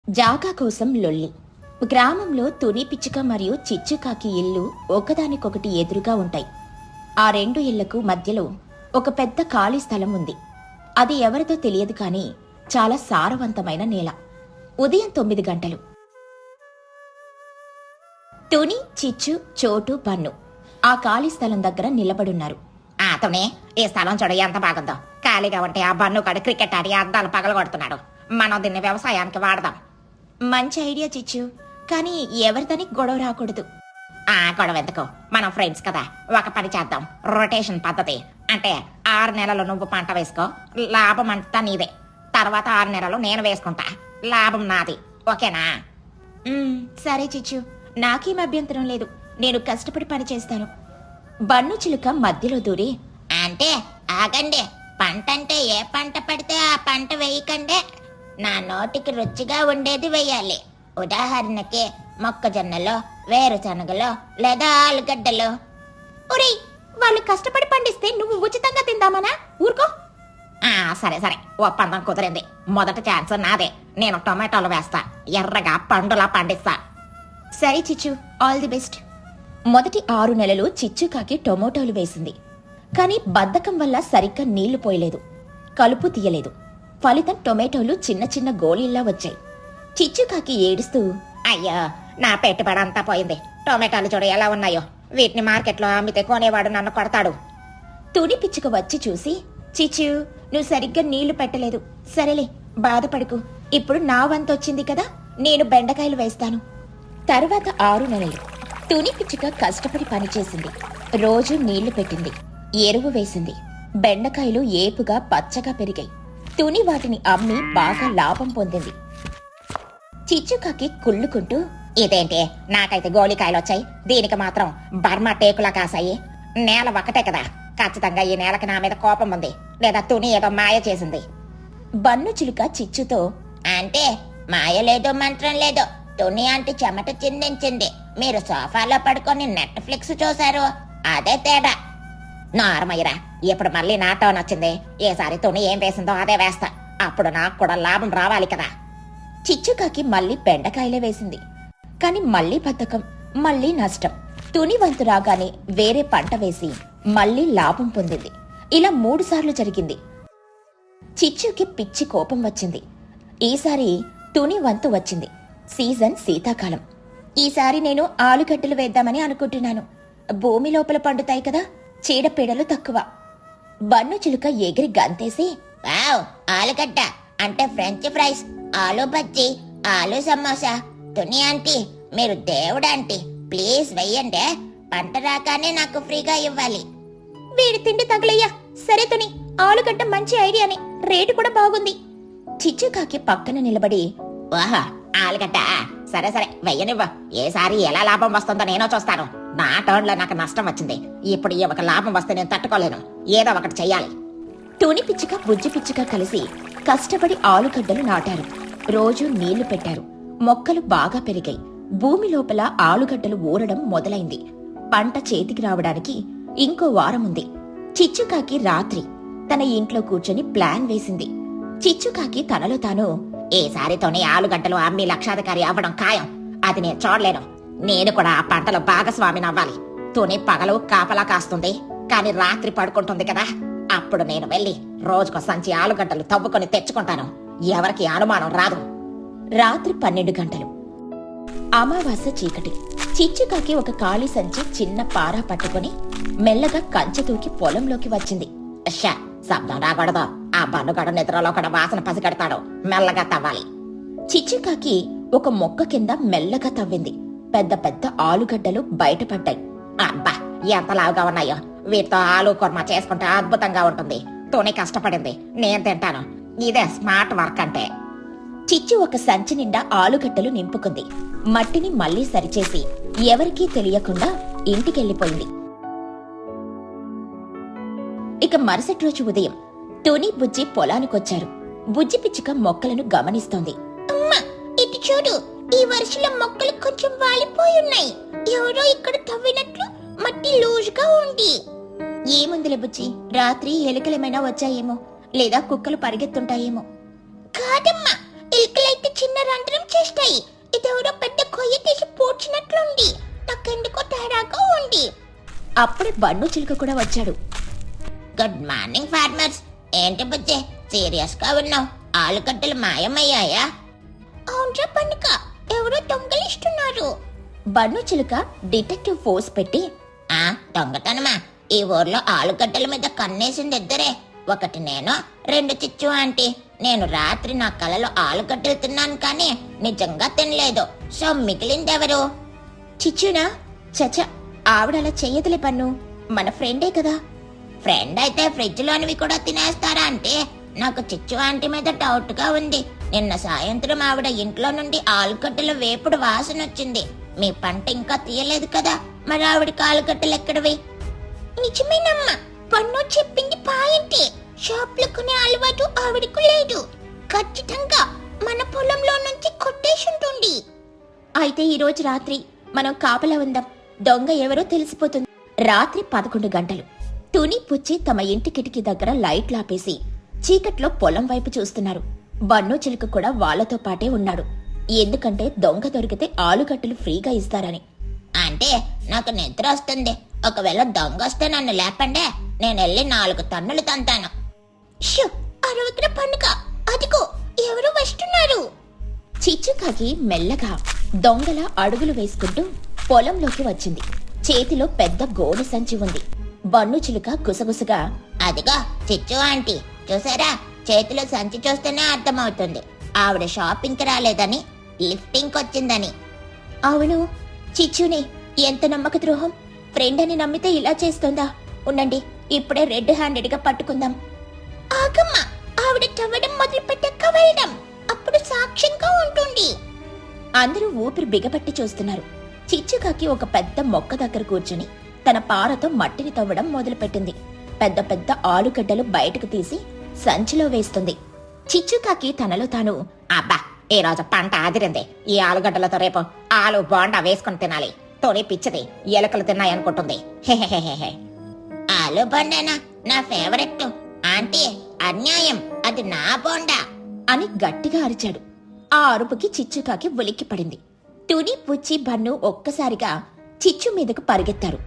జాగా కోసం లొల్లి. గ్రామంలో తుని పిచ్చుక మరియు చిచ్చుకాకి ఇల్లు ఒకదానికొకటి ఎదురుగా ఉంటాయి. ఆ రెండు ఇళ్లకు మధ్యలో ఒక పెద్ద ఖాళీ స్థలం ఉంది. అది ఎవరిదో తెలియదు కానీ చాలా సారవంతమైన నేల. ఉదయం 9 గంటలు. తుని, చిచ్చు, చోటు, బన్ను ఆ ఖాళీ స్థలం దగ్గర నిలబడున్నారు. తుని, ఈ స్థలం చూడ ఎంత బాగుందో. ఖాళీగా ఉంటే ఆ బన్నుగాడు క్రికెట్ ఆడి అద్దాలు పగలగొడుతున్నాడు. మనం దీన్ని వ్యవసాయానికి వాడదాం. మంచి ఐడియా చిచ్చు, కానీ ఎవరిదని గొడవ రాకూడదు. గొడవ ఎందుకు? మనం ఫ్రెండ్స్ కదా. ఒక పని చేద్దాం, రొటేషన్ పద్ధతి. అంటే 6 నెలలు నువ్వు పంట వేసుకో, లాభం అంతా నీదే. తర్వాత 6 నెలలు నేను వేసుకుంటా, లాభం నాది. ఓకేనా? సరే చిచ్చు, నాకేం అభ్యంతరం లేదు. నేను కష్టపడి పని చేస్తాను. బన్ను చిలుక మధ్యలో దూరి, అంటే ఆగండి. పంట అంటే ఏ పంట పడితే ఆ పంట వేయకండే. నా నోటికి రుచిగా ఉండేది వేయాలి. ఉదాహరణకి మొక్కజొన్నలో, వేరుశనగలో లేదా ఆలుగడ్డలో. ఒరేయ్, వాళ్ళు కష్టపడి పండిస్తే నువ్వు ఉచితంగా తిందామనా? ఊరుకో. సరే సరే, ఒప్పందం కుదిరింది. మొదటి ఛాన్స్ నాదే. నేను టొమాటోలు వేస్తా, ఎర్రగా పండులా పండిస్తా. సరే చిచ్చు, ఆల్ ది బెస్ట్. మొదటి 6 నెలలు చిచ్చుకాకి టొమాటోలు వేసింది. కానీ బద్ధకం వల్ల సరిగ్గా నీళ్లు పోయలేదు, కలుపు తీయలేదు. ఫలితం టొమాటోలు చిన్న చిన్న గోళీల్లా వచ్చాయి. చిచ్చుకాకి ఏడుస్తూ, అయ్యో, నా పెట్టుబడి అంతా పోయింది. టొమాటోలు చూడు ఎలా ఉన్నాయో. వీటిని మార్కెట్లో అమ్మితే కొనేవాడు నన్ను కొడతాడు. తుని పిచ్చుక వచ్చి చూసి, చిచ్చు, నువ్వు సరిగ్గా నీళ్లు పెట్టలేదు. సరేలే, బాధపడకు. ఇప్పుడు నా వంతొచ్చింది కదా, నేను బెండకాయలు వేస్తాను. తరువాత 6 నెలలు తుని పిచ్చుక కష్టపడి పనిచేసింది. రోజు నీళ్లు పెట్టింది, ఎరువు వేసింది. బెండకాయలు ఏపుగా పచ్చగా పెరిగాయి. తుని వాటిని అమ్మి బాగా లాభం పొందింది. చిచ్చుకాకి కుళ్ళుకుంటూ, ఇదేంటి, నాకైతే గోళికాయలు వచ్చాయి, దీనికి మాత్రం బర్మా టేకులా కాసాయి. నేల ఒకటే కదా. ఖచ్చితంగా ఈ నేలకి నా మీద కోపం ఉంది, లేదా తుని ఏదో మాయ చేసింది. బన్ను చిలుక చిచ్చుతో, అంటే మాయ లేదో మంత్రం లేదో. తుని అంటే చెమట చిందించింది, మీరు సోఫాలో పడుకొని నెట్ఫ్లిక్స్ చూశారు, అదే తేడా. నార్మయ్యరా, ఇప్పుడు మళ్ళీ నా టర్న్ వచ్చింది. ఏసారి తుని ఏం వేసిందో అదే వేస్తా. అప్పుడు నాకు కూడా లాభం రావాలి కదా. చిచ్చుకాకి మళ్ళీ బెండకాయలే వేసింది. కాని మళ్ళీ బద్ధకం, మళ్ళీ నష్టం. తుని వంతు రాగానే వేరే పంట వేసి మళ్ళీ లాభం పొందింది. ఇలా 3 సార్లు జరిగింది. చిచ్చుకి పిచ్చి కోపం వచ్చింది. ఈసారి తుని వంతు వచ్చింది. సీజన్ శీతాకాలం. ఈసారి నేను ఆలుగడ్డలు వేద్దామని అనుకుంటున్నాను. భూమి లోపల పండుతాయి కదా, చీడపీడలు తక్కువ. బన్ను చిలుక ఎగిరి గంతేసి, వావ్, ఆలుగడ్డ అంటే ఫ్రెంచ్ ఫ్రైస్, ఆలు బజ్జీ, ఆలు సమోసా. తుని ఆంటీ, మీరు దేవుడు ఆంటీ, ప్లీజ్ వెయ్యండి. పంట రాగానే నాకు ఫ్రీగా ఇవ్వాలి. వీడి తిండి తగలయ్యా. సరే తుని, ఆలుగడ్డ మంచి ఐడియానే, రేటు కూడా బాగుంది. చిచ్చుకాకి పక్కన నిలబడి, ఓహో, ఆలుగడ్డ, సరే సరే వెయ్యనివ్వ. ఏసారి ఎలా లాభం వస్తుందో నేనో చూస్తాను. నా టర్న్ లో నాకు నష్టం వచ్చింది. ఇప్పుడు ఈ ఒక లాభం వస్తే నేను తట్టుకోలేను. ఏదో ఒకటి చెయ్యాలి. తుని పిచ్చుక, బుజ్జి పిచ్చుక కలిసి కష్టపడి ఆలుగడ్డలు నాటారు. రోజు నీళ్లు పెట్టారు. మొక్కలు బాగా పెరిగాయి. భూమి లోపల ఆలుగడ్డలు ఊరడం మొదలైంది. పంట చేతికి రావడానికి ఇంకో వారం ఉంది. చిచ్చుకాకి రాత్రి తన ఇంట్లో కూర్చొని ప్లాన్ వేసింది. చిచ్చుకాకి తనలో తాను, ఈసారితోనే ఆలుగడ్డలు అమ్మి లక్షాధికారి అవ్వడం ఖాయం. అది నేను చూడలేను. నేను కూడా ఆ పంటలో భాగస్వామిని అవ్వాలి. తుని పగలు కాపలా కాస్తుంది, కానీ రాత్రి పడుకుంటుంది కదా. అప్పుడు నేను వెళ్ళి రోజుకో సంచి ఆలుగడ్డలు తవ్వుకొని తెచ్చుకుంటాను. ఎవరికి అనుమానం రాదు. రాత్రి 12 గంటలు. అమావాస్య చీకటి. చిచ్చుకాకి ఒక ఖాళీ సంచి, చిన్న పారా పట్టుకుని మెల్లగా కంచె తూకి పొలంలోకి వచ్చింది. శబ్దం రాకూడదు. ఆ బన్నుగాడు నిద్రలో కూడా వాసన పసిగడతాడు. మెల్లగా తవ్వాలి. చిచ్చుకాకి ఒక మొక్క కింద మెల్లగా తవ్వింది. పెద్ద పెద్ద ఆలుగడ్డలు బయటపడ్డాయి. అబ్బా, ఎంత లావుగా ఉన్నాయో. వీటితో ఆలు కుర్మా చేసుకుంటే అద్భుతంగా ఉంటుంది. తుని కష్టపడింది, నేను తింటాను. ఇదే స్మార్ట్ వర్క్ అంటే. చిచ్చు ఒక సంచి నిండా ఆలుగడ్డలు నింపుకుంది. మట్టిని మళ్లీ సరిచేసి ఎవరికీ తెలియకుండా ఇంటికెళ్లిపోయింది. ఇక మరుసటి రోజు ఉదయం తుని, బుజ్జి పొలానికొచ్చారు. బుజ్జి పిచ్చుక మొక్కలను గమనిస్తోంది. అమ్మా, ఇటు చూడు, ఈ వర్షంలో మొక్కలు కొంచెం వాలిపోయున్నాయి. ఎవరో ఇక్కడ తవ్వినట్లు మట్టి లూజుగా ఉంది. ఏముందిలే బుజ్జి, రాత్రి ఎలుకలేమైనా వచ్చాయేమో, లేదా కుక్కలు పరిగెత్తుంటాయేమో. కాదమ్మా, ఎలుకలైతే చిన్న రంధ్రం చేస్తాయి. ఇదెవరో పెద్ద కొయ్య తీసి పూడ్చినట్లుంది. నాకెందుకో తేడాగా ఉంది. అప్పుడే బన్ను చిలుక కూడా వచ్చాడు. Good morning farmers. ఏంటి బుజ్జే సీరియస్ గా ఉన్నావు? ఆలుగడ్డలు మాయమయ్యాయా? అవునరా పన్నుక, ఎవరో దొంగలిస్తున్నారు. బన్ను చిలుక డిటెక్టివ్ ఫోర్స్ పెట్టి, దొంగతనమా? ఈ ఊర్లో ఆలుగడ్డల మీద కన్నేసింది ఇద్దరే. ఒకటి నేను, రెండు చిచ్చు ఆంటీ. నేను రాత్రి నా కలలో ఆలుగడ్డలు తిన్నాను కానీ నిజంగా తినలేదు. సో మిగిలిందెవరు? చిచ్చునా? చచ, ఆవిడలా చెయ్యదులే పన్ను, మన ఫ్రెండే కదా. ఫ్రెండ్ అయితే ఫ్రిడ్జ్ లోనివి కూడా తినేస్తారా అంటే? నాకు చిచ్చు ఆంటీ మీద డౌట్ గా ఉంది. నిన్న సాయంత్రం ఆవిడ ఇంట్లో నుండి ఆలుగడ్డల వేపుడు వాసన వచ్చింది. మీ పంట ఇంకా తీయలేదు కదా, మరి ఆవిడకి ఆలుగడ్డలు ఎక్కడవి? నిజమేనమ్మా, పన్ను చెప్పింది పాయింటే. షాప్ లో కొనే అలవాటు ఆవిడకు లేదు. ఖచ్చితంగా మన పొలంలో నుంచి కొట్టేసుంటుంది. అయితే ఈ రోజు రాత్రి మనం కాపలా ఉందాం. దొంగ ఎవరో తెలిసిపోతుంది. రాత్రి 11 గంటలు. తుని పుచ్చి తమ ఇంటి కిటికీ దగ్గర లైట్లాపేసి చీకట్లో పొలం వైపు చూస్తున్నారు. బన్ను చిలుక కూడా వాళ్లతో పాటే ఉన్నాడు. ఎందుకంటే దొంగ దొరికితే ఆలుగడ్డలు ఫ్రీగా ఇస్తారని. అంటే నాకు నిద్ర వస్తుంది. ఒకవేళ దొంగ వస్తే నన్ను లేపండే, నేను వెళ్ళి 4 టన్నులు తంతాను. అరవకుర పండుగ, అదిగో ఎవరు వస్తున్నారు. చిచ్చుకాకి మెల్లగా దొంగల అడుగులు వేసుకుంటూ పొలంలోకి వచ్చింది. చేతిలో పెద్ద గోనె సంచి ఉంది. బన్ను చిలుక గుసగుసగా, అదిగో చిచ్చు ఆంటీ, చూసారా? చేతిలో సంచి చూస్తేనే అర్థమవుతుంది ఆవిడ షాపింగ్ కి రాలేదని, లిఫ్టింగ్ వచ్చిందని. అవును, చిచ్చునే. ఎంత నమ్మక ద్రోహం! ఫ్రెండ్ అని నమ్మితే ఇలా చేస్తుందా? ఉండండి, ఇప్పుడే రెడ్ హ్యాండెడ్ గా పట్టుకుందాం. ఆగమ్మా, ఆవిడ తవ్వడం మొదలు పెట్టాక వెళ్ళడం, అప్పుడు సాక్ష్యంగా ఉంటుంది. అందరూ ఊపిరి బిగపట్టి చూస్తున్నారు. చిచ్చుకాకి ఒక పెద్ద మొక్క దగ్గర కూర్చుని తన పారతో మట్టిని తవ్వడం మొదలుపెట్టింది. పెద్ద పెద్ద ఆలుగడ్డలు బయటకు తీసి సంచిలో వేస్తుంది. చిచ్చుకాకి తనలో తాను, అబ్బా, ఈ రోజు పంట ఆదిరింది. ఈ ఆలుగడ్డలతో రేపు ఆలు బోండా వేసుకుని తినాలి. తోని పిచ్చిది, ఎలుకలు తిన్నాయనుకుంటుంది. హెహెహెహె. ఆలు బోండానా? నా ఫేవరెట్. ఆంటీ, అన్యాయం, అది నా బోండా అని గట్టిగా అరిచాడు. ఆ అరుపుకి చిచ్చుకాకి ఉలిక్కి పడింది. తుని పుచ్చి బన్ను ఒక్కసారిగా చిచ్చు మీదకు పరిగెత్తారు.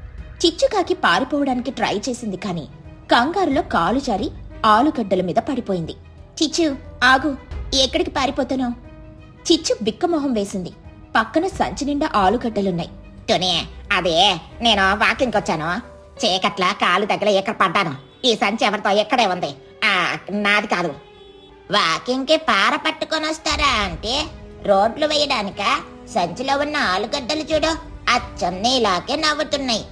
చిచ్చుకాకి పారిపోవడానికి ట్రై చేసింది కాని కంగారులో కాలు జారి ఆలుగడ్డల మీద పడిపోయింది. చిచ్చు, ఆగు, ఎక్కడికి పారిపోతున్నావు? చిచ్చు బిక్కమొహం వేసింది. పక్కన సంచి నిండా ఆలుగడ్డలున్నాయి. తుని, అదే నేను వాకింగ్ వచ్చాను. చీకట్ల కాలు దగ్గర ఎక్కడ పడ్డాను. ఈ సంచి ఎవరితో ఎక్కడే ఉంది. నాది కాదు. వాకింగ్ కి పార పట్టుకొని వస్తారా అంటే? రోడ్లు వేయడానిక? సంచిలో ఉన్న ఆలుగడ్డలు చూడు, అచ్చం నీలాగే నవ్వుతున్నాయి.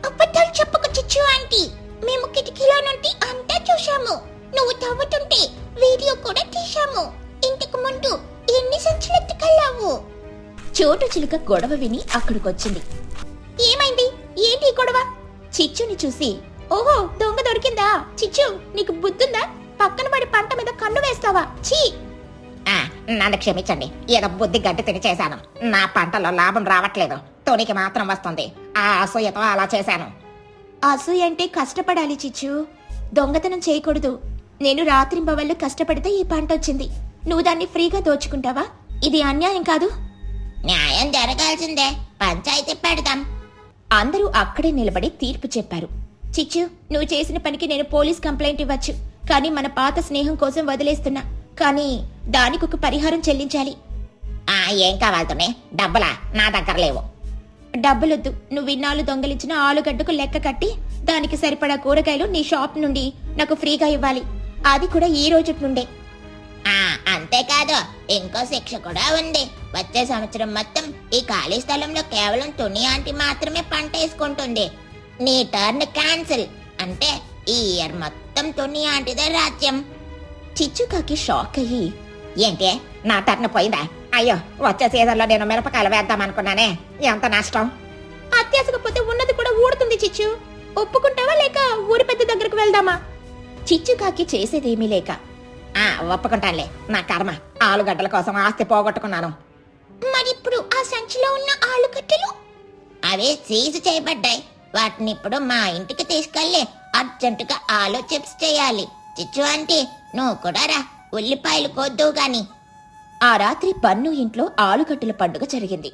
అబద్ధాలు చెప్పకు చిచ్చు ఆంటీ, మేము కిటికీలో నుండి అంతా చూశాము. నువ్వు తవ్వుతుంటే వీడియో కూడా తీశాము. ఇంటికి ముందు ఎన్ని సంచులు ఎత్తుకెళ్ళావు? చోటు చిలుక గొడవ విని అక్కడికొచ్చింది. ఏమైంది? ఏంటి గొడవ? చిచ్చుని చూసి, ఓహో, దొంగ దొరికిందా? చిచ్చు, నీకు బుద్ధుందా? పక్కన పడి పంట మీద కన్ను వేస్తావా? ఛీ! నన్ను క్షమించండి, ఏదో బుద్ధి గడ్డి తిని చేశాను. నా పంటలో లాభం రావట్లేదు, తోనికి మాత్రం వస్తుంది. ఆ అసూయతో అలా చేశాను. అసూయ అంటే కష్టపడాలి చిచ్చు, దొంగతనం చేయకూడదు. నేను రాత్రింబవళ్ళు కష్టపడితే ఈ పంట వచ్చింది. నువ్వు దాన్ని ఫ్రీగా దోచుకుంటావా? ఇది అన్యాయం కాదు. న్యాయం జరగాల్సిందే, పంచాయతీ పెడదాం. అందరూ అక్కడే నిలబడి తీర్పు చెప్పారు. చిచ్చు, నువ్వు చేసిన పనికి నేను పోలీస్ కంప్లైంట్ ఇవ్వచ్చు, కానీ మన పాత స్నేహం కోసం వదిలేస్తున్నా. కానీ దానికి ఒక పరిహారం చెల్లించాలి. ఏం కావాలతోనే? డబ్బులా? నా దగ్గర లేవు. డబ్బులొద్దు, నువ్వు ఇన్నాళ్ళు దొంగలించిన ఆలుగడ్డకు లెక్క కట్టి దానికి సరిపడా కూరగాయలు నీ షాప్ నుండి నాకు ఫ్రీగా ఇవ్వాలి. అది కూడా ఈ రోజు నుండే. అంతేకాదు, ఇంకో శిక్ష కూడా ఉంది. వచ్చే సంవత్సరం మొత్తం ఈ ఖాళీ స్థలంలో కేవలం తుని ఆంటీ మాత్రమే పంట వేసుకుంటుంది. నీ టర్న్ క్యాన్సిల్. అంటే ఈ ఇయర్ మొత్తం తుని ఆంటీదే రాజ్యం. చిచ్చుకాకి షాక్ అయ్యి, ఏంటి, నా టర్న్ పోయిందా? అయ్యో, వచ్చే సీజన్లో నేను మిరపకాయలు వేద్దాం అనుకున్నానే, ఎంత నష్టం. అత్యాసకపోతే ఉన్నది కూడా ఊడుతుంది. చిచ్చు, ఒప్పుకుంటావా లేక ఊరి పెద్ద దగ్గరకు వెళ్దామా? చిచ్చుకాకి చేసేదేమీ లేక, ఒప్పుకుంటానులే. నా కర్మ, ఆలుగడ్డల కోసం ఆస్తి పోగొట్టుకున్నాను. మరిప్పుడు ఆ సంచిలో ఉన్న ఆలుగడ్డలు అవి సీజు చేయబడ్డాయి. వాటిని ఇప్పుడు మా ఇంటికి తీసుకెళ్లి అర్జెంటుగా ఆలు చిప్స్ చేయాలి. చిచ్చు ఆంటీ, నువ్వు కూడా రా, ఉల్లిపాయలు కొద్దువు గాని. ఆ రాత్రి బన్ను ఇంట్లో ఆలుగడ్డల పండుగ జరిగింది.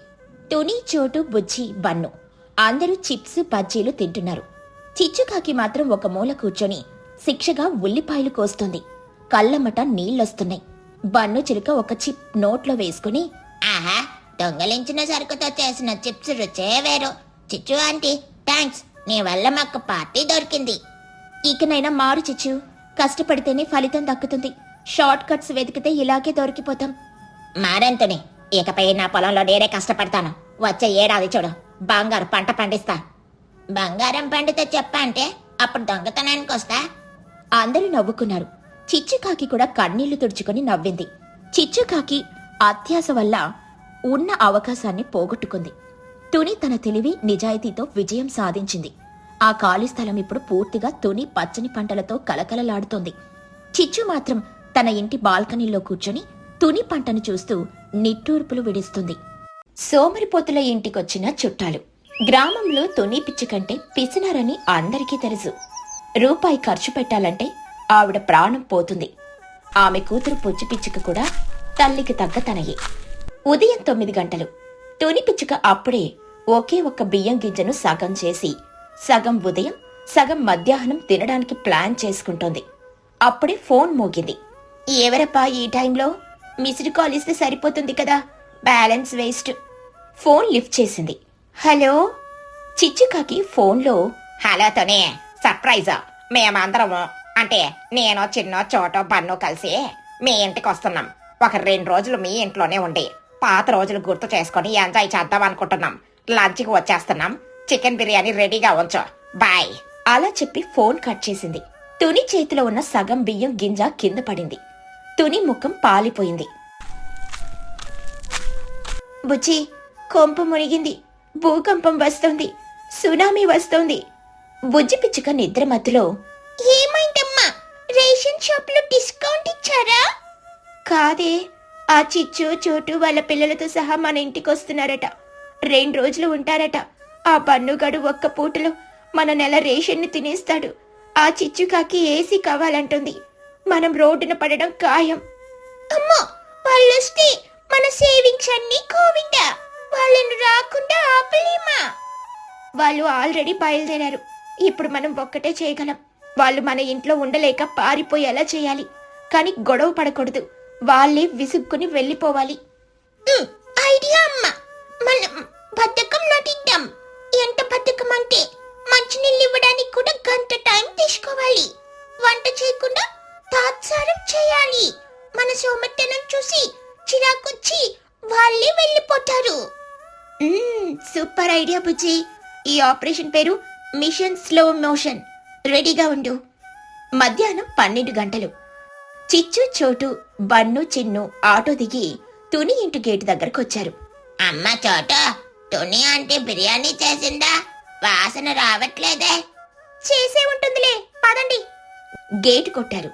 తుని, చోటు, బుజ్జి, బన్ను అందరూ చిప్స్, బజ్జీలు తింటున్నారు. చిచ్చుకాకి మాత్రం ఒక మూల కూర్చొని శిక్షగా ఉల్లిపాయలు కోస్తుంది. కళ్ళమట నీళ్లొస్తున్నాయి. బన్ను చిలుక ఒక చిప్ నోట్లో వేసుకుని, ఆహా, దొంగలించిన సరుకుతో చేసిన చిప్స్ రుచే వేరు. చిచ్చు ఆంటీ, థ్యాంక్స్, నీ వల్ల మాకు పార్టీ దొరికింది. ఇకనైనా మారు చిచ్చు, కష్టపడితేనే ఫలితం దక్కుతుంది. షార్ట్ కట్స్ వెతికితే ఇలాగే దొరికిపోతాం. మారెంతుని, ఇకపై నా పొలంలో నేనే కష్టపడతాను. వచ్చే ఏడాది చూడు, బంగారు పంట పండిస్తా. బంగారం పండితే చెప్పంటే అప్పుడు దొంగతనానికి వస్తా. అందరూ నవ్వుకున్నారు. చిచ్చుకాకి కూడా కన్నీళ్లు తుడుచుకొని నవ్వింది. చిచ్చుకాకి అత్యాశ వల్ల ఉన్న అవకాశాన్ని పోగొట్టుకుంది. తుని తన తెలివి, నిజాయితీతో విజయం సాధించింది. ఆ ఖాళీ స్థలం ఇప్పుడు పూర్తిగా తుని పచ్చని పంటలతో కలకలలాడుతోంది. చిచ్చు మాత్రం తన ఇంటి బాల్కనీలో కూర్చొని తుని పంటను చూస్తూ నిట్టూర్పులు విడుస్తుంది. సోమరిపోతుల ఇంటికొచ్చిన చుట్టాలు. గ్రామంలో తుని పిచ్చి కంటే పిసినారని అందరికీ తెలుసు. రూపాయి ఖర్చు పెట్టాలంటే ఆవిడ ప్రాణం పోతుంది. ఆమె కూతురు పుచ్చి పిచ్చుక కూడా తల్లికి తగ్గ తనయే. ఉదయం 9 గంటలు. తుని పిచ్చుక అప్పుడే ఒకే ఒక్క బియ్యం గింజను సగం చేసి సగం ఉదయం సగం మధ్యాహ్నం తినడానికి ప్లాన్ చేసుకుంటోంది. అప్పుడే ఫోన్ మోగింది. ఎవరప్పా ఈ టైంలో? మిస్డ్ కాల్ ఇస్తే సరిపోతుంది కదా, బ్యాలెన్స్ వేస్ట్. ఫోన్ లిఫ్ట్ చేసింది. హలో. చిచ్చుకాకి ఫోన్లో, హలో తుని, సర్ప్రైజ్. మేమందరము అంటే నేను, చిన్న, చోటో, బన్ను కలిసి మీ ఇంటికి వస్తున్నాం. ఒక 2 రోజులు మీ ఇంట్లోనే ఉండి పాత రోజులు గుర్తు చేసుకుని ఎంజాయ్ చేద్దాం అనుకుంటున్నాం. లంచ్కి వచ్చేస్తున్నాం. చికెన్ బిర్యానీ రెడీగా ఉంచు. బాయ్. అలా చెప్పి ఫోన్ కట్ చేసింది. తుని చేతిలో ఉన్న సగం బియ్యం గింజ కింద పడింది. తుని ముఖం పాలిపోయింది. బుజ్జి, కొంప మునిగింది. భూకంపం వస్తోంది. సునామీ వస్తోంది. బుజ్జి పిచ్చుక నిద్ర మత్తులో, ఏమైందమ్మా? రేషన్ షాప్ లో డిస్కౌంట్ ఇచ్చారా? కాదే, ఆ చిచ్చు, చోటు వాళ్ళ పిల్లలతో సహా మన ఇంటికి వస్తున్నారట. 2 రోజులు ఉంటారట. ఆ బన్నుగాడు ఒక్క పూటలో మన నెల రేషన్ని తినేస్తాడు. ఆ చిచ్చుకాకి ఏసీ కావాలంటుంది. మనం రోడ్డున పడడం ఖాయం. అమ్మో, వాళ్ళొస్తే మన సేవింగ్స్ అన్ని కోవిందా. వాళ్ళను రాకుండా ఆపలేమా? వాళ్ళు ఆల్రెడీ బయలుదేరారు. ఇప్పుడు మనం ఒక్కటే చేయగలం. వాళ్ళు మన ఇంట్లో ఉండలేక పారిపోయేలా చేయాలి. కాని గొడవ పడకూడదు. వాళ్ళే విసుక్కుని వెళ్ళిపోవాలి. ఐడియా అమ్మా. మనం బద్ధకం నటిద్దాం. ఎంత బద్ధకం అంటే మంచినీళ్ళు ఇవ్వడానికి కూడా గంట టైం తీసుకోవాలి. వంట చేయకుండా తాత్సారం చేయాలి. మన సోమర్తనం చూసి చిరాకొచ్చి వాళ్ళే వెళ్ళిపోతారు. సూపర్ ఐడియా బుజ్జి. ఈ ఆపరేషన్ పేరు మిషన్ స్లో మోషన్. రెడీగా ఉండు. మధ్యాహ్నం 12 గంటలు. చిచ్చు, చోటు, బన్ను, చిన్ను ఆటో దిగి తుని ఇంటి గేటు దగ్గరకొచ్చారు. అమ్మ చోట, తుని అంటే బిర్యానీ చేసిందా? వాసన రావట్లేదే. చేసే ఉంటుందిలే, పదండి. గేటు కొట్టారు.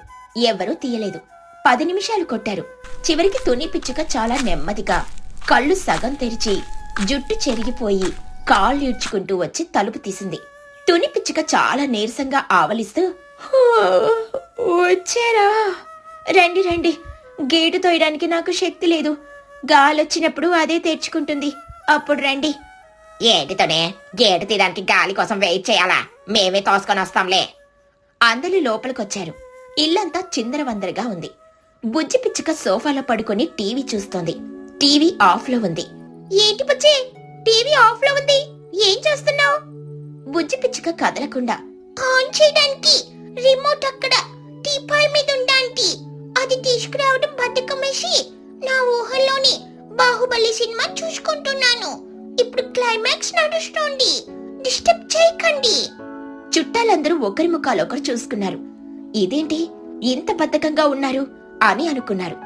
ఎవరూ తీయలేదు. 10 నిమిషాలు కొట్టారు. చివరికి తుని పిచ్చుక చాలా నెమ్మదిగా కళ్ళు సగం తెరిచి జుట్టు చెరిగిపోయి కాళ్ళు ఈడ్చుకుంటూ వచ్చి తలుపు తీసింది. తుని పిచ్చుక చాలా నీరసంగా ఆవలిస్తూ, వచ్చారా? రండి రండి. గేటు తోయడానికి నాకు శక్తి లేదు. గాలొచ్చినప్పుడు అదే తెరుచుకుంటుంది. అప్పుడు రండి. ఏటితోనే గేటు తీయడానికి గాలి కోసం వెయిట్ చేయాలా? మేమే తోసుకొని వస్తాంలే. అందరూ లోపలికొచ్చారు. ఇల్లంతా చిందరవందరగా ఉంది. బుజ్జి పిచ్చుక సోఫాలో పడుకొని టీవీ చూస్తోంది. టీవీ ఆఫ్ లో ఉంది. ఏంటి బుజ్జి, టీవీ ఆఫ్ లో ఉంది, ఏం చేస్తున్నావు? బుజ్జి పిచ్చుక కదలకుండా, ఆన్ చేయడానికి రిమోట్ అక్కడ టీపాయ్ మీద ఉండాంటి. అది తీసుకురావడం బద్దకమేసి నా ఊహల్లోని బాహుబలి సినిమా చూసుకుంటున్నాను. ఇప్పుడు క్లైమాక్స్ నడుస్తోంది. డిస్టర్బ్ చేయకండి. చుట్టాలందరూ ఒకరి ముఖాలొకరు చూసుకున్నారు. ఇదేంటి ఇంత బద్ధకంగా ఉన్నారు అని అనుకున్నారు.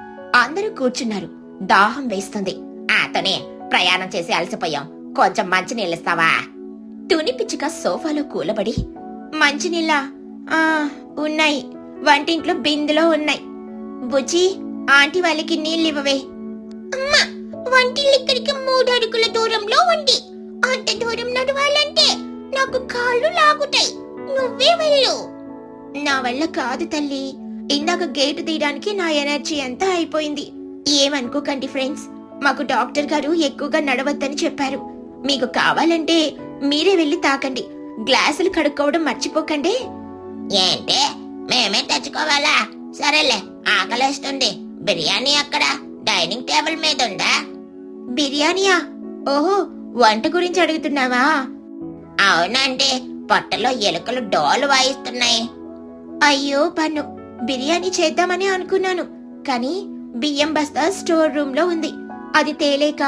అందరూ కూర్చున్నారు. దాహం వేస్తుంది. అతనే ప్రయాణం చేసి అలసిపోయాం. కొంచెం మంచినీళ్ళు ఇస్తావా? తుని పిచ్చుక సోఫాలో కూలబడి, మంచినీళ్ళా? ఉన్నాయి, వంటింట్లో బిందులో ఉన్నాయి. బుజ్జి, ఆంటీ వాళ్ళకి నీళ్ళివ్వవే. అమ్మా, వంటిల్లు ఇక్కడికి 3 అడుగుల దూరంలో ఉంది. అంత దూరం నడవాలంటే నాకు కాళ్ళు లాగుతాయి. నువ్వే వెళ్ళు. నా వల్ల కాదు తల్లి. ఇందాక గేటు తీయడానికి నా ఎనర్జీ అంతా అయిపోయింది. ఏమనుకోకండి ఫ్రెండ్స్, మాకు డాక్టర్ గారు ఎక్కువగా నడవద్దని చెప్పారు. మీకు కావాలంటే మీరే వెళ్ళి తాకండి. గ్లాసులు కడుక్కోవడం మర్చిపోకండి. ఏంటే మేమే తెచ్చుకోవాలా? సరేలే, ఆకలేస్తుంది. బిర్యానీ అక్కడ డైనింగ్ టేబుల్ మీద ఉందా? బిర్యానీయా? ఓహో, వంట గురించి అడుగుతున్నావా? అవునండి, పొట్టలో ఎలుకలు డోలు వాయిస్తున్నాయి. అయ్యో పన్ను, బిర్యానీ చేద్దామని అనుకున్నాను, కానీ బియ్యం బస్తా స్టోర్ రూమ్ లో ఉంది. అది తేలేక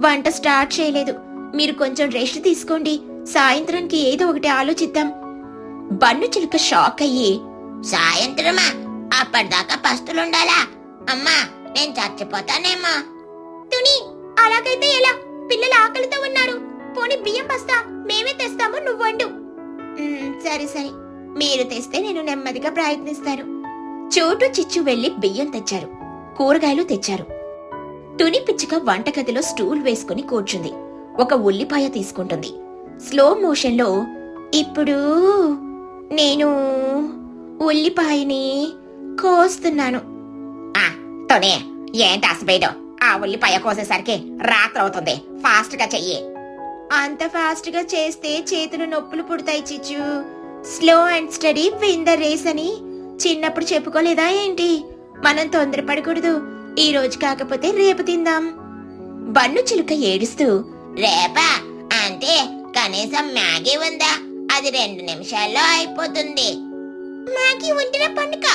వంట స్టార్ట్ చేయలేదు. మీరు కొంచెం రెస్ట్ తీసుకోండి, సాయంత్రానికి ఏదో ఒకటి ఆలోచిద్దాం. బన్ను చిలుక షాక్ అయ్యి, సాయంత్రమా? అప్పటిదాకా పస్తులుండాలా? అమ్మా, నేను చచ్చిపోతానేమో. తుని, అలాగైతే ఎలా? పిల్లలు ఆకలితో ఉన్నారు. పోనీ బియ్యం బస్తా మేమే తెస్తాము, నువ్వు వండు. సరే సరే, మీరు తెస్తే నేను నెమ్మదిగా ప్రయత్నిస్తాను. చోటు చిచ్చు వెళ్లి బియ్యం తెచ్చారు, కూరగాయలు తెచ్చారు. తుని పిచ్చుక వంటగదిలో స్టూల్ వేసుకుని కూర్చుంది. ఒక ఉల్లిపాయ తీసుకుంటుంది. స్లో మోషన్లో, ఇప్పుడు నేను ఉల్లిపాయని కోస్తున్నాను. తోనే, ఏంటి అసబేడు? ఆ ఉల్లిపాయ కోసేసరికి రాత్రవుతుంది. ఫాస్ట్ గా చెయ్యి. అంత ఫాస్ట్ గా చేస్తే చేతులు నొప్పులు పుడతాయి చిచ్చు. Slow and steady win the race అని చిన్నప్పుడు చెప్పుకోలేదా ఏంటి? మనం తొందరపడకూడదు. ఈ రోజు కాకపోతే రేపు తిందాం. బన్ను చిలుక ఏడుస్తూ, రేపా? అంటే కనీసం మ్యాగీ ఉందా? అది 2 నిమిషాల్లో అయిపోతుంది. మ్యాగీ వండిన పండుగ,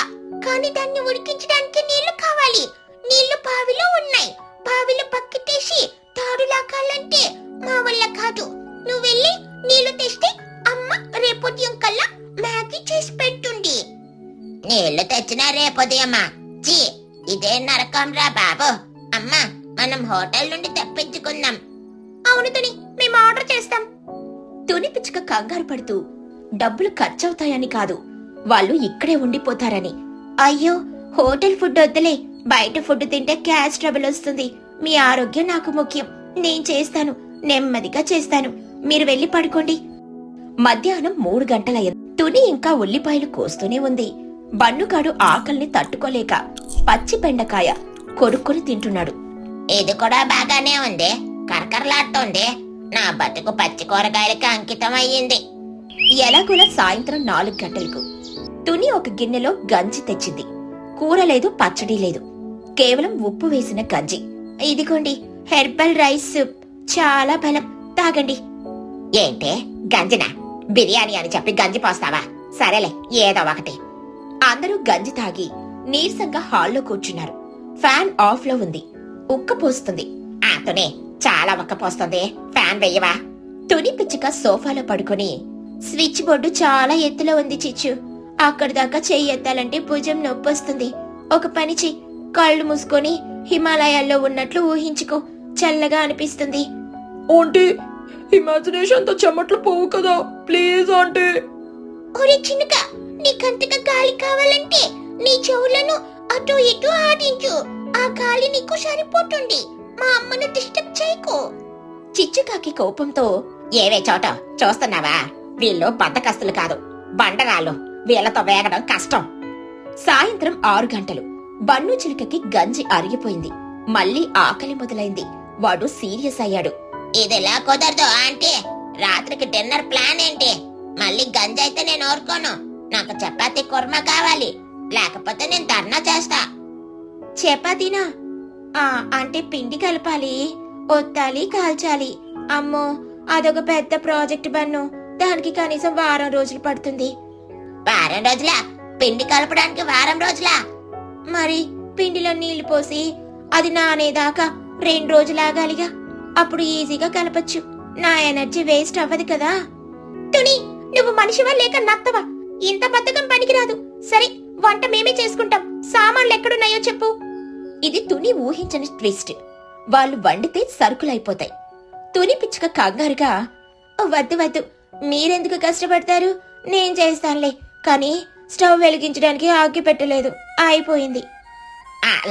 కానీ దాన్ని ఉడికించడానికి నీళ్లు కావాలి. నీళ్లు బావిలో ఉన్నాయి. బావిలో పక్కిటేసి తాడు లాగాలంటే మా వల్ల కాదు. నువ్వు వెళ్ళి నీళ్లు తెస్తే అమ్మ రేపొద్యం కల్లా మ్యాగీ చేసి పెట్టుంది. నీళ్లు తెచ్చినా రేపొదయమా? చీ, ఇదే నరకం రా బాబు. అమ్మా, మనం హోటల్ నుండి తెప్పించుకుందాం. అవును తుని, మేము ఆర్డర్ చేస్తాం. తుని పిచ్చుక కంగారు పడుతూ, డబ్బులు ఖర్చవుతాయని కాదు, వాళ్ళు ఇక్కడే ఉండిపోతారని. అయ్యో, హోటల్ ఫుడ్ వద్దులే, బయట ఫుడ్ తింటే గ్యాస్ ట్రబుల్ వస్తుంది. మీ ఆరోగ్యం నాకు ముఖ్యం. నేను చేస్తాను, నెమ్మదిగా చేస్తాను. మీరు వెళ్ళి పడుకోండి. మధ్యాహ్నం 3 గంటలయ్యింది. తుని ఇంకా ఉల్లిపాయలు కోస్తూనే ఉంది. బన్నుగాడు ఆకలిని తట్టుకోలేక పచ్చి బెండకాయ కొరుక్కుని తింటున్నాడు. ఇది కూడా బాగానే ఉంది, కరకరలాడుతోంది. నా బతుకు పచ్చి కూరగాయలకి అంకితం అయ్యింది. ఎలాగోలా సాయంత్రం 4 గంటలకు తుని ఒక గిన్నెలో గంజి తెచ్చింది. కూర లేదు, పచ్చడి లేదు, కేవలం ఉప్పు వేసిన గంజి. ఇదిగోండి హెర్బల్ రైస్ సూప్, చాలా బలం, తాగండి. ఏంటే గంజినా? బిర్యానీ అని చెప్పి గంజి పోస్తావా? సరేలే, ఏదో ఒకటి. అందరూ గంజి తాగి నీరసంగా హాల్లో కూర్చున్నారు. ఫ్యాన్ ఆఫ్ లో ఉంది, ఉక్క పోస్తుంది. తుని, చాలా ఒక్క పోస్తుంది, ఫ్యాన్ వెయ్యవా? తుని పిచ్చుక సోఫాలో పడుకొని, స్విచ్ బోర్డు చాలా ఎత్తులో ఉంది చిచ్చు. అక్కడి దాకా చెయ్యి ఎత్తాలంటే భుజం నొప్పొస్తుంది. ఒక పని చెయ్యి, కళ్ళు మూసుకొని హిమాలయాల్లో ఉన్నట్లు ఊహించుకో, చల్లగా అనిపిస్తుంది. ఆంటీ, ఇమాజినేషన్ తో చెమట్లు పోవు కదా, ప్లీజ్ ఆంటీ. ఒరే చిన్నక, నీకంతగా గాలి కావాలంటే నీ చెవులను అటు ఇటు ఆడించు. ఆ గాలి నీకు సరిపోతుంది. మా అమ్మను డిస్టర్బ్ చేయకు. చిచ్చుకాకి కోపంతో, ఏవే చోట చూస్తున్నావా? వీళ్ళు బద్దకస్తులు కాదు, బండరాళ్ళు. వీళ్ళతో వేగడం కష్టం. సాయంత్రం 6 గంటలు. బన్ను చిలుకకి గంజి అరిగిపోయింది. మళ్ళీ ఆకలి మొదలైంది. వాడు సీరియస్ అయ్యాడు. ఇదిలా కుదరదు ఆంటీ. రాత్రికి డిన్నర్ ప్లాన్ ఏంటి? మళ్ళీ గంజి అయితే నేను ఊరుకోను. నాకు చపాతీ కుర్మా కావాలి, లేకపోతే నేను ధర్నా చేస్తా. చపాతీనా? అంటే పిండి కలపాలి, ఒత్తాలి, కాల్చాలి. అమ్మో, అదొక పెద్ద ప్రాజెక్ట్ బన్ను. దానికి కనీసం వారం రోజులు పడుతుంది. వారం రోజులా? పిండి కలపడానికి వారం రోజులా? మరి పిండిలో నీళ్లు పోసి అది నానేదాకా 2 రోజులు ఆగాలిగా. అప్పుడు ఈజీగా కలపచ్చు. నా ఎనర్జీ వేస్ట్ అవ్వదు కదా. తుని, నువ్వు మనిషివా లేక నత్తవా? ఇంత బద్ధకం పనికిరాదు. సరే, వంట మేమే చేసుకుంటాం. సామాన్లు ఎక్కడున్నాయో చెప్పు. ఇది తుని ఊహించని ట్విస్ట్. వాళ్ళు వండితే సరుకులైపోతాయి. తుని పిచ్చుక కంగారుగా, వద్దు వద్దు, మీరెందుకు కష్టపడతారు, నేను చేస్తానులే. కానీ స్టవ్ వెలిగించడానికి ఆగి పెట్టలేదు, అయిపోయింది.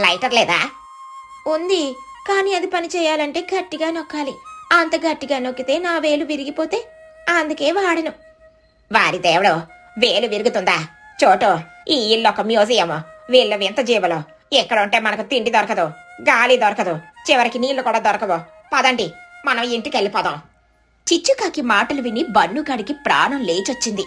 లైటర్ లేదా? ఉంది, కానీ అది పని చేయాలంటే గట్టిగా నొక్కాలి. అంత గట్టిగా నొక్కితే నా వేలు విరిగిపోతే అందుకే వాడను. వారి దేవుడు, వేలు విరుగుతుందా? చోటు, ఈ ఇల్లు ఒక మ్యూజియం. వీళ్ళ వింత జీవులు ఇక్కడ ఉంటే మనకు తిండి దొరకదు, గాలి దొరకదు, చివరికి నీళ్లు కూడా దొరకవు. పదండి, మనం ఇంటికి వెళ్ళిపోదాం. చిచ్చుకాకి మాటలు విని బన్నుగాడికి ప్రాణం లేచొచ్చింది.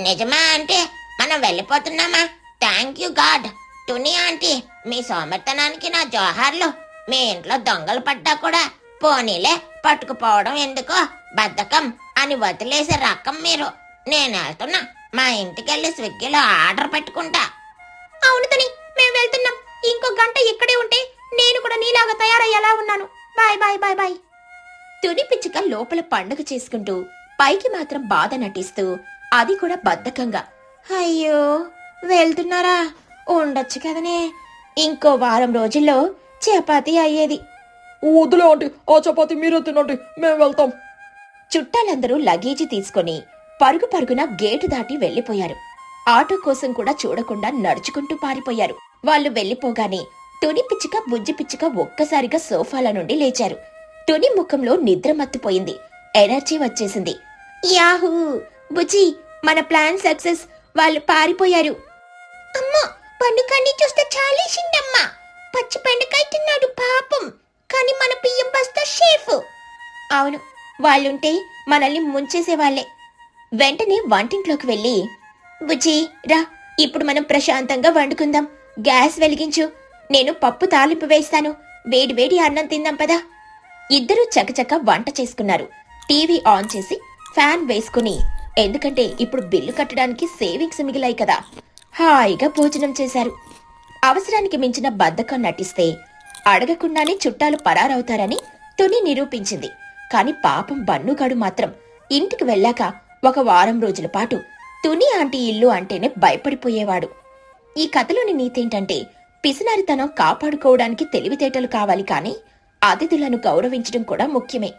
నిజమా అంటే మనం వెళ్ళిపోతున్నామా? Thank you God. టుని ఆంటీ, మీ సోమర్తనానికి నా జోహార్లు. మీ ఇంట్లో దొంగలు పడ్డా కూడా పోనీలే, పట్టుకుపోవడం ఎందుకో, బద్ధకం అని వదిలేసే రకం మీరు. నేను వెళ్తున్నా, మా ఇంటికెళ్ళి స్విగ్గీలో ఆర్డర్ పెట్టుకుంటా. అవును తుని, మేము వెళ్తున్నాం. ఇంకో గంట ఇక్కడే ఉంటే నేను కూడా నీలాగా తయారయ్యేలా ఉన్నాను. Bye bye bye bye. తుని పిచ్చుక లోపల పండుగ చేసుకుంటూ పైకి మాత్రం బాధ నటిస్తూ, అది కూడా బద్ధకంగా, అయ్యో వెళ్తున్నారా? ఉండొచ్చు కదనే, ఇంకో వారం రోజుల్లో చపాతీ అయ్యేది. వద్దులే ఆంటీ, ఆ చపాతి మీరే తినండి, మేము వెళ్తాం. చుట్టాలందరూ లగేజీ తీసుకొని పరుగు పరుగున గేటు దాటి వెళ్లిపోయారు. ఆటో కోసం కూడా చూడకుండా నడుచుకుంటూ పారిపోయారు. వాళ్ళు వెళ్లిపోగానే తుని పిచ్చుక బుజ్జి పిచ్చుక ఒక్కసారిగా సోఫాల నుండి లేచారు. తుని ముఖంలో నిద్ర మత్తుపోయింది. ఎనర్జీ వచ్చేసింది. యాహూ! బుజ్జి, మన ప్లాన్ సక్సెస్. వాళ్ళు పారిపోయారు. అమ్మా, పండుకాన్ని చూస్తే చాలేసిందమ్మా. పచ్చి బెండకాయ తిన్నాడు పాపం, కానీ మన బియ్యం బస్తా షేఫ్. అవును, వాళ్ళుంటే మనల్ని ముంచేసేవాళ్లే. వెంటనే వంటింట్లోకి వెళ్లి, బుజ్జి రా, ఇప్పుడు మనం ప్రశాంతంగా వండుకుందాం. గ్యాస్ వెలిగించు, నేను పప్పు తాలింపు వేస్తాను. వేడి వేడి అన్నం తిందాం పదా. ఇద్దరూ చకచక వంట చేసుకున్నారు. టీవీ ఆన్ చేసి ఫ్యాన్ వేసుకుని, ఎందుకంటే ఇప్పుడు బిల్లు కట్టడానికి సేవింగ్స్ మిగిలాయి కదా, హాయిగా భోజనం చేశారు. అవసరానికి మించిన బద్ధకం నటిస్తే అడగకుండానే చుట్టాలు పరారవుతారని తుని నిరూపించింది. కాని పాపం బన్నుగాడు మాత్రం ఇంటికి వెళ్ళాక ఒక వారం రోజుల పాటు తుని ఆంటీ ఇల్లు అంటేనే భయపడిపోయేవాడు. ఈ కథలోని నీతేంటంటే, పిసినారితనం కాపాడుకోవడానికి తెలివితేటలు కావాలి, కానీ అతిథులను గౌరవించడం కూడా ముఖ్యమే.